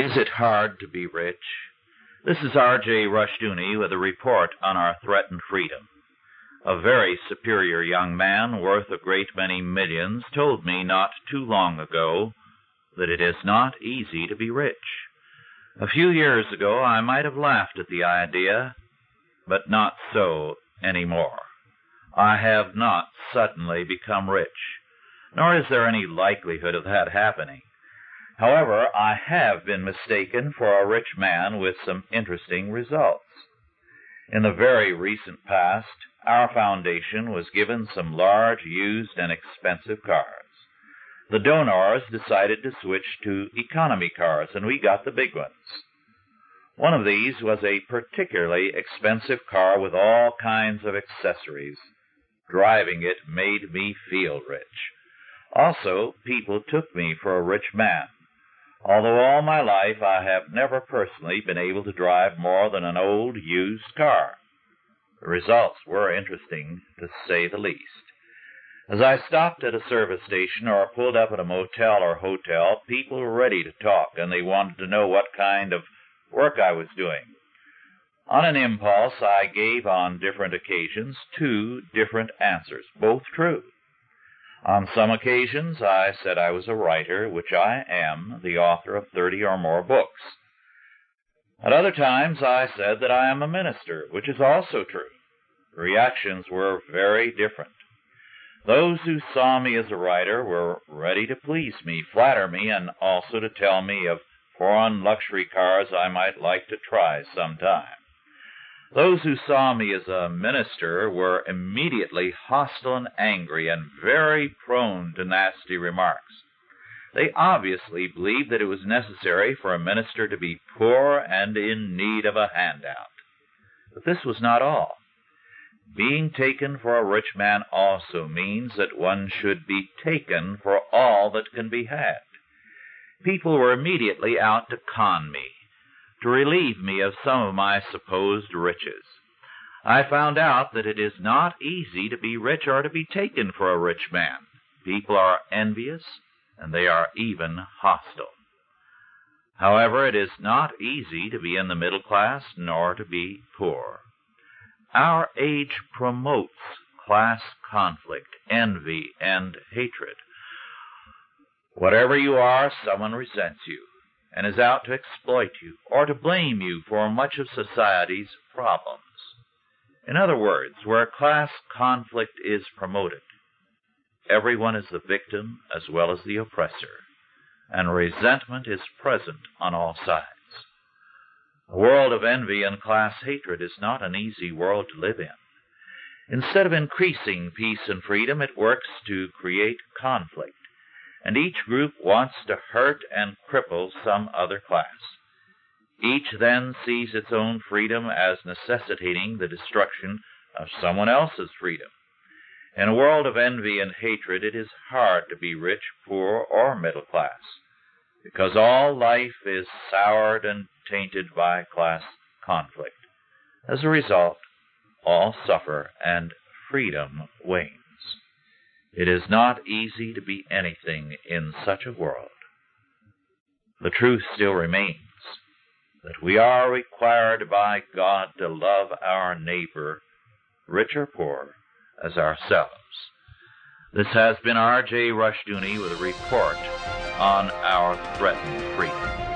Is it hard to be rich? This is R.J. Rushdoony with a report on our threatened freedom. A very superior young man worth a great many millions told me not too long ago that it is not easy to be rich. A few years ago I might have laughed at the idea, but not so anymore. I have not suddenly become rich, nor is there any likelihood of that happening. However, I have been mistaken for a rich man with some interesting results. In the very recent past, our foundation was given some large, used, and expensive cars. The donors decided to switch to economy cars, and we got the big ones. One of these was a particularly expensive car with all kinds of accessories. Driving it made me feel rich. Also, people took me for a rich man. Although all my life I have never personally been able to drive more than an old used car. The results were interesting, to say the least. As I stopped at a service station or pulled up at a motel or hotel, people were ready to talk, and they wanted to know what kind of work I was doing. On an impulse, I gave on different occasions 2 different answers, both true. On some occasions, I said I was a writer, which I am, the author of 30 or more books. At other times, I said that I am a minister, which is also true. The reactions were very different. Those who saw me as a writer were ready to please me, flatter me, and also to tell me of foreign luxury cars I might like to try sometime. Those who saw me as a minister were immediately hostile and angry and very prone to nasty remarks. They obviously believed that it was necessary for a minister to be poor and in need of a handout. But this was not all. Being taken for a rich man also means that one should be taken for all that can be had. People were immediately out to con me, to relieve me of some of my supposed riches. I found out that it is not easy to be rich or to be taken for a rich man. People are envious, and they are even hostile. However, it is not easy to be in the middle class nor to be poor. Our age promotes class conflict, envy, and hatred. Whatever you are, someone resents you and is out to exploit you or to blame you for much of society's problems. In other words, where class conflict is promoted, everyone is the victim as well as the oppressor, and resentment is present on all sides. A world of envy and class hatred is not an easy world to live in. Instead of increasing peace and freedom, it works to create conflict, and each group wants to hurt and cripple some other class. Each then sees its own freedom as necessitating the destruction of someone else's freedom. In a world of envy and hatred, it is hard to be rich, poor, or middle class, because all life is soured and tainted by class conflict. As a result, all suffer and freedom wanes. It is not easy to be anything in such a world. The truth still remains that we are required by God to love our neighbor, rich or poor, as ourselves. This has been R.J. Rushdoony with a report on our threatened freedom.